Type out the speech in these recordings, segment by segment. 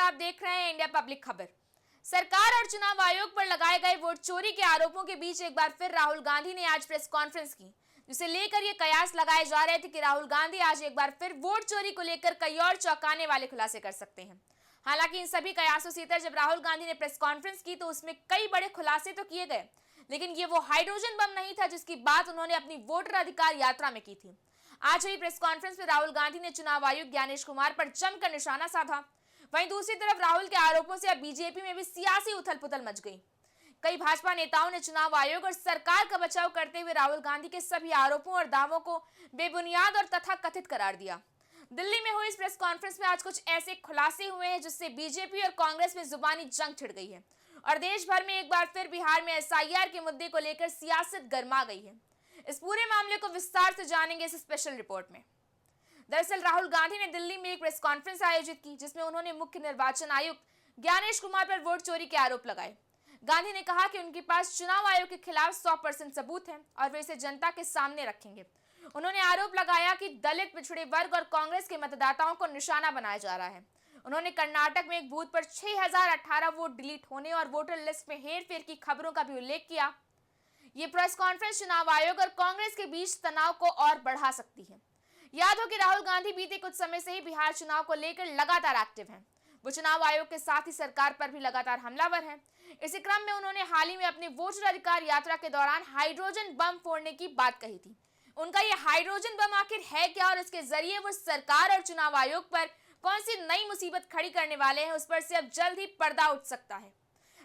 आप देख रहे हैं इंडिया पब्लिक खबर। सरकार और चुनाव आयोग पर लगाए गए वोट चोरी के आरोपों के बीच एक बार फिर राहुल गांधी ने आज प्रेस कॉन्फ्रेंस की, जिसे लेकर ये कयास लगाए जा रहे थे कि राहुल गांधी आज एक बार फिर वोट चोरी को लेकर कई और चौंकाने वाले खुलासे कर सकते हैं। हालांकि इन सभी कयासों से इतर जब राहुल गांधी ने प्रेस कॉन्फ्रेंस की तो उसमें कई बड़े खुलासे तो किए गए, लेकिन ये वो हाइड्रोजन बम नहीं था जिसकी बात उन्होंने अपनी वोटर अधिकार यात्रा में की थी। आज हुई प्रेस कॉन्फ्रेंस में राहुल गांधी ने चुनाव आयुक्त ज्ञानेश कुमार पर जमकर निशाना साधा। वहीं दूसरी तरफ राहुल के आरोपों से अब बीजेपी में भी सियासी उथल-पुथल मच गई। कई भाजपा नेताओं ने चुनाव आयोग और सरकार का बचाव करते हुए राहुल गांधी के सभी आरोपों और दावों को बेबुनियाद और तथाकथित करार दिया। दिल्ली में हुई इस प्रेस कॉन्फ्रेंस में आज कुछ ऐसे खुलासे हुए हैं जिससे बीजेपी और कांग्रेस में जुबानी जंग छिड़ गई है और देश भर में एक बार फिर बिहार में एसआईआर के मुद्दे को लेकर सियासत गर्मा गई है। इस पूरे मामले को विस्तार से जानेंगे इस स्पेशल रिपोर्ट में। दरअसल राहुल गांधी ने दिल्ली में एक प्रेस कॉन्फ्रेंस आयोजित की, जिसमें उन्होंने मुख्य निर्वाचन आयुक्त ज्ञानेश कुमार पर वोट चोरी के आरोप लगाए। गांधी ने कहा कि उनके पास चुनाव आयोग के खिलाफ 100% सबूत है और वे इसे जनता के सामने रखेंगे। उन्होंने आरोप लगाया कि दलित, पिछड़े वर्ग और कांग्रेस के मतदाताओं को निशाना बनाया जा रहा है। उन्होंने कर्नाटक में एक बूथ पर 6018 वोट डिलीट होने और वोटर लिस्ट में हेरफेर की खबरों का भी उल्लेख किया। ये प्रेस कॉन्फ्रेंस चुनाव आयोग और कांग्रेस के बीच तनाव को और बढ़ा सकती है। याद हो कि राहुल गांधी बीते कुछ समय से ही बिहार चुनाव को लेकर लगातार एक्टिव हैं। वो चुनाव आयोग के साथ ही सरकार पर भी लगातार हमलावर हैं। इसी क्रम में उन्होंने हाल ही में अपनी वोटर अधिकार यात्रा के दौरान हाइड्रोजन बम फोड़ने की बात कही थी। उनका ये हाइड्रोजन बम आखिर है क्या और इसके जरिए वो सरकार और चुनाव आयोग पर कौन सी नई मुसीबत खड़ी करने वाले हैं, उस पर से अब जल्द ही पर्दा उठ सकता है।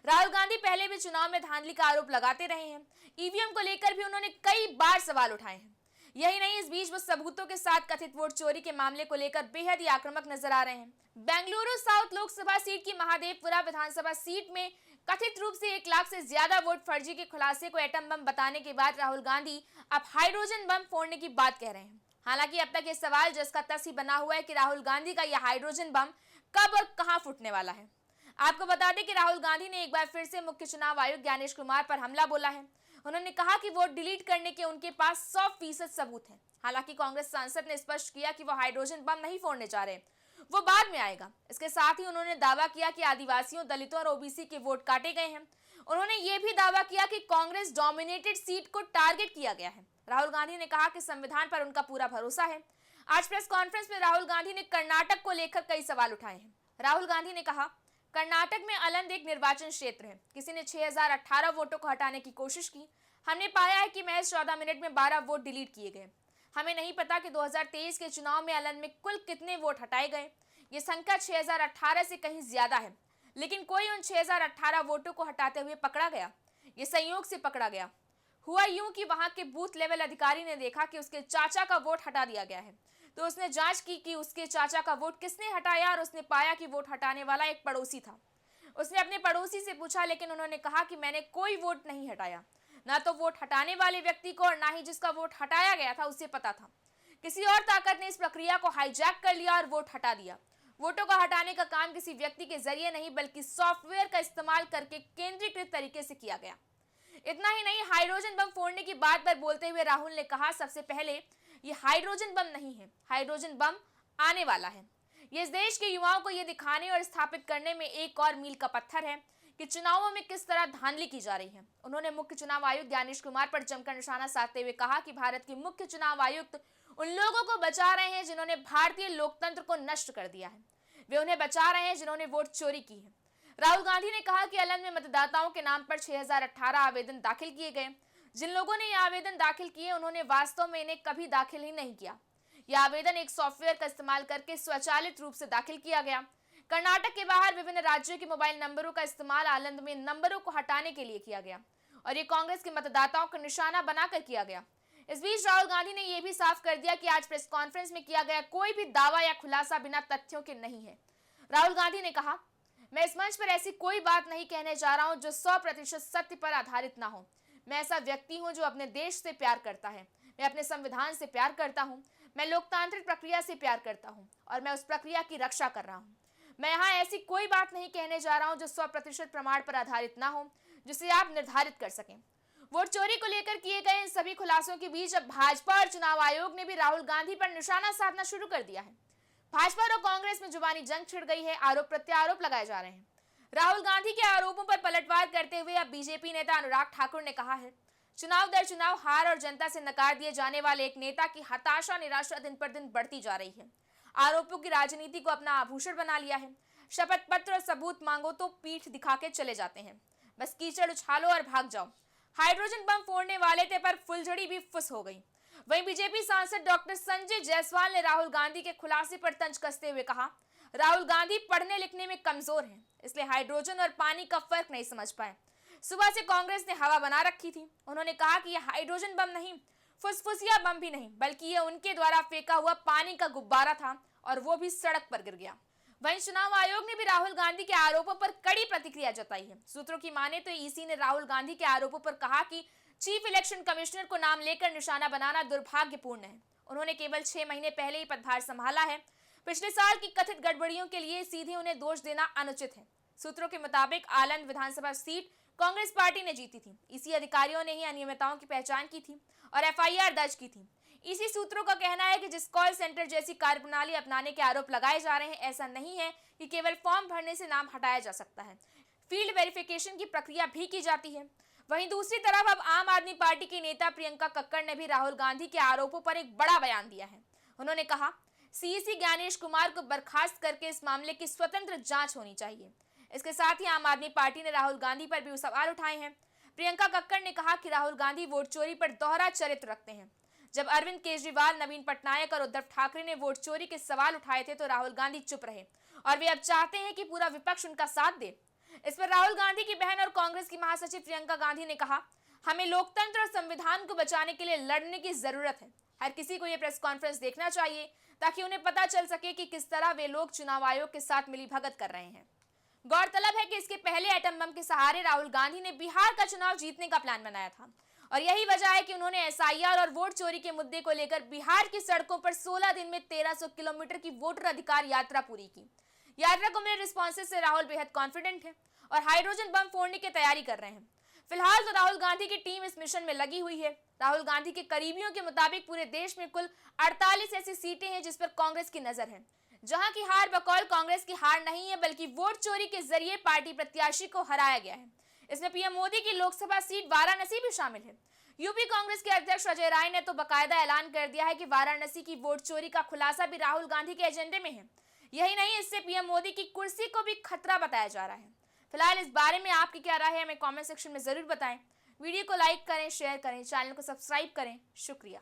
राहुल गांधी पहले भी चुनाव में धांधली का आरोप लगाते रहे हैं। ईवीएम को लेकर भी उन्होंने कई बार सवाल उठाए हैं। यही नहीं, इस बीच वो सबूतों के साथ कथित वोट चोरी के मामले को लेकर बेहद ही आक्रामक नजर आ रहे हैं। बेंगलुरु साउथ लोकसभा सीट की महादेवपुरा विधानसभा सीट में कथित रूप से 1 लाख से ज्यादा वोट फर्जी के खुलासे को एटम बम बताने के बाद राहुल गांधी अब हाइड्रोजन बम फोड़ने की बात कह रहे हैं। हालांकि अब तक ये सवाल जस का तस ही बना हुआ है कि राहुल गांधी का यह हाइड्रोजन बम कब और कहां फूटने वाला है। आपको बता दें कि राहुल गांधी ने एक बार फिर से मुख्य चुनाव आयुक्त ज्ञानेश कुमार पर हमला बोला है। उन्होंने कहा कि वोट डिलीट करने के उनके पास 100% सबूत है। हालांकि कांग्रेस सांसद ने स्पष्ट किया कि वो हाइड्रोजन बम नहीं फोड़ने जा रहे, वो बाद में आएगा। इसके साथ ही उन्होंने दावा किया कि आदिवासियों, दलितों और ओबीसी के वोट काटे गए हैं। उन्होंने ये भी दावा किया कि कांग्रेस डोमिनेटेड सीट को टारगेट किया गया है। राहुल गांधी ने कहा कि संविधान पर उनका पूरा भरोसा है। आज प्रेस कॉन्फ्रेंस में राहुल गांधी ने कर्नाटक को लेकर कई सवाल उठाए हैं। राहुल गांधी ने कहा, कर्नाटक में अलंद एक निर्वाचन क्षेत्र है। किसी ने 6018 वोटों को हटाने की कोशिश की। हमने पाया है कि महज 14 मिनट में 12 वोट डिलीट किए गए। हमें नहीं पता कि 2023 के चुनाव में अलंद में कुल कितने वोट हटाए गए। ये संख्या 6018 से कहीं ज्यादा है, लेकिन कोई उन 6018 वोटों को हटाते हुए पकड़ा गया। ये संयोग से पकड़ा गया। हुआ यूं कि वहां के बूथ लेवल अधिकारी ने देखा कि उसके चाचा का वोट हटा दिया गया है, तो उसने जांच की कि उसके चाचा का वोट किसने हटाया और उसने पाया कि वोट हटाने वाला एक पड़ोसी था। उसने अपने पड़ोसी से पूछा, लेकिन उन्होंने कहा कि मैंने कोई वोट नहीं हटाया। ना तो वोट हटाने वाले व्यक्ति को और ना ही जिसका वोट हटाया गया था उसे पता था। किसी और ताकत ने इस प्रक्रिया को हाईजैक कर लिया और वोट हटा दिया। वोटों को हटाने का काम किसी व्यक्ति के जरिए नहीं बल्कि सॉफ्टवेयर का इस्तेमाल करके केंद्रीकृत तरीके से किया गया। इतना ही नहीं, हाइड्रोजन बम फोड़ने की बात पर बोलते हुए राहुल ने कहा, सबसे पहले ये हाइड्रोजन बम नहीं है, हाइड्रोजन बम आने वाला है। ये इस देश के युवाओं को ये दिखाने और स्थापित करने में एक और मील का पत्थर है कि चुनावों में किस तरह धांधली की जा रही है। उन्होंने मुख्य चुनाव आयुक्त ज्ञानेश कुमार पर जमकर निशाना साधते हुए कहा कि भारत के मुख्य चुनाव आयुक्त उन लोगों को बचा रहे हैं जिन्होंने भारतीय लोकतंत्र को नष्ट कर दिया है। वे उन्हें बचा रहे हैं जिन्होंने वोट चोरी की है। राहुल गांधी ने कहा कि अलंद में मतदाताओं के नाम पर 6018 आवेदन दाखिल किए गए। जिन लोगों ने ये आवेदन दाखिल किए उन्होंने वास्तव में इन्हें कभी दाखिल ही नहीं किया। यह आवेदन एक सॉफ्टवेयर का इस्तेमाल करके स्वचालित रूप से दाखिल किया गया। कर्नाटक के बाहर विभिन्न राज्यों के मोबाइल नंबरों का इस्तेमाल आलंद में नंबरों को हटाने के लिए किया गया और ये कांग्रेस के मतदाताओं को निशाना बनाकर किया गया। इस बीच राहुल गांधी ने यह भी साफ कर दिया कि आज प्रेस कॉन्फ्रेंस में किया गया कोई भी दावा या खुलासा बिना तथ्यों के नहीं है। राहुल गांधी ने कहा, मैं इस मंच पर ऐसी कोई बात नहीं कहने जा रहा हूं जो 100% सत्य पर आधारित ना हो। मैं ऐसा व्यक्ति हूं जो अपने देश से प्यार करता है। मैं अपने संविधान से प्यार करता हूं। मैं लोकतांत्रिक प्रक्रिया से प्यार करता हूं और मैं उस प्रक्रिया की रक्षा कर रहा हूं। मैं यहाँ ऐसी कोई बात नहीं कहने जा रहा हूं जो 100% प्रमाण पर आधारित ना हो, जिसे आप निर्धारित कर सकें। वोट चोरी को लेकर किए गए इन सभी खुलासों के बीच अब भाजपा और चुनाव आयोग ने भी राहुल गांधी पर निशाना साधना शुरू कर दिया है। भाजपा और कांग्रेस में जुबानी जंग छिड़ गई है, आरोप प्रत्यारोप लगाए जा रहे हैं। राहुल गांधी के आरोपों पर पलटवार करते हुए अब बीजेपी नेता अनुराग ठाकुर ने कहा है, चुनाव दर चुनाव हार और जनता से नकार दिए जाने वाले एक नेता की हताशा निराशा दिन पर दिन बढ़ती जा रही है। आरोपों की राजनीति को अपना आभूषण बना लिया है। शपथ पत्र और सबूत मांगो तो पीठ दिखा के चले जाते हैं, बस कीचड़ उछालो और भाग जाओ। हाइड्रोजन बम फोड़ने वाले थे पर फुलझड़ी भी फुस हो गई। वहीं बीजेपी सांसद डॉक्टर संजय जायसवाल ने राहुल गांधी के खुलासे पर तंज कसते हुए कहा, राहुल गांधी पढ़ने लिखने में कमजोर हैं, इसलिए हाइड्रोजन और पानी का फर्क नहीं समझ पाए। सुबह से कांग्रेस ने हवा बना रखी थी। उन्होंने कहा कि यह हाइड्रोजन बम नहीं, फुसफुसिया बम भी नहीं, बल्कि यह उनके द्वारा फेंका हुआ पानी का गुब्बारा था और वो भी सड़क पर गिर गया। वहीं चुनाव आयोग ने भी राहुल गांधी के आरोपों पर कड़ी प्रतिक्रिया जताई है। सूत्रों की माने तो ईसी ने राहुल गांधी के आरोपों पर कहा कि चीफ इलेक्शन कमिश्नर को नाम लेकर निशाना बनाना दुर्भाग्यपूर्ण है। उन्होंने केवल 6 महीने पहले ही पदभार संभाला है। पिछले साल की कथित गड़बड़ियों के लिए सीधे उन्हें दोष देना अनुचित है। सूत्रों के मुताबिक आलंद विधानसभा सीट कांग्रेस पार्टी ने जीती थी। इसी अधिकारियों ने ही अनियमितताओं की पहचान की थी और एफआईआर दर्ज की थी। इसी सूत्रों का कहना है कि जिस कॉल सेंटर जैसी कार्यप्रणाली अपनाने के आरोप लगाए जा रहे हैं, ऐसा नहीं है कि केवल फॉर्म भरने से नाम हटाया जा सकता है, फील्ड वेरिफिकेशन की प्रक्रिया भी की जाती है। वहीं दूसरी तरफ अब आम आदमी पार्टी की नेता प्रियंका कक्कड़ ने भी राहुल गांधी के आरोपों पर एक बड़ा बयान दिया है। उन्होंने कहा, सीईसी ज्ञानेश कुमार को बर्खास्त करके इस मामले की स्वतंत्र जांच होनी चाहिए। इसके साथ ही आम आदमी पार्टी ने राहुल गांधी पर भी सवाल उठाए हैं। प्रियंका कक्कड़ ने कहा कि राहुल गांधी वोट चोरी पर दोहरा चरित्र रखते हैं। जब अरविंद केजरीवाल, नवीन पटनायक और उद्धव ठाकरे ने वोट चोरी के सवाल उठाए थे तो राहुल गांधी चुप रहे और वे अब चाहते हैं कि पूरा विपक्ष उनका साथ दे। इस पर राहुल गांधी की बहन और कांग्रेस की महासचिव प्रियंका गांधी ने कहा, हमें लोकतंत्र और संविधान को बचाने के लिए लड़ने की जरूरत है। हर किसी को यह प्रेस कॉन्फ्रेंस देखना चाहिए ताकि उन्हें पता चल सके कि किस तरह वे लोग चुनाव आयोग के साथ मिलीभगत कर रहे हैं। गौरतलब है कि इसके पहले एटम बम के सहारे राहुल गांधी ने बिहार का चुनाव जीतने का प्लान बनाया था और यही वजह है कि उन्होंने एसआईआर और वोट चोरी के मुद्दे को लेकर बिहार की सड़कों पर 16 दिन में 1300 किलोमीटर की वोटर अधिकार यात्रा पूरी की। यात्रा को मिले रिस्पॉन्सेस से राहुल बेहद कॉन्फिडेंट है और हाइड्रोजन बम फोड़ने की तैयारी कर रहे हैं। फिलहाल तो राहुल गांधी की टीम इस मिशन में लगी हुई है। राहुल गांधी के करीबियों के मुताबिक पूरे देश में कुल 48 ऐसी सीटें हैं जिस पर कांग्रेस की नजर है, जहां की हार बकौल कांग्रेस की हार नहीं है बल्कि वोट चोरी के जरिए पार्टी प्रत्याशी को हराया गया है। इसमें पीएम मोदी की लोकसभा सीट वाराणसी भी शामिल है। यूपी कांग्रेस के अध्यक्ष अजय राय ने तो बकायदा ऐलान कर दिया है कि वाराणसी की वोट चोरी का खुलासा भी राहुल गांधी के एजेंडे में है। यही नहीं, इससे पीएम मोदी की कुर्सी को भी खतरा बताया जा रहा है। फिलहाल इस बारे में आपकी क्या राय है, हमें कमेंट सेक्शन में जरूर बताएं। वीडियो को लाइक करें, शेयर करें, चैनल को सब्सक्राइब करें। शुक्रिया।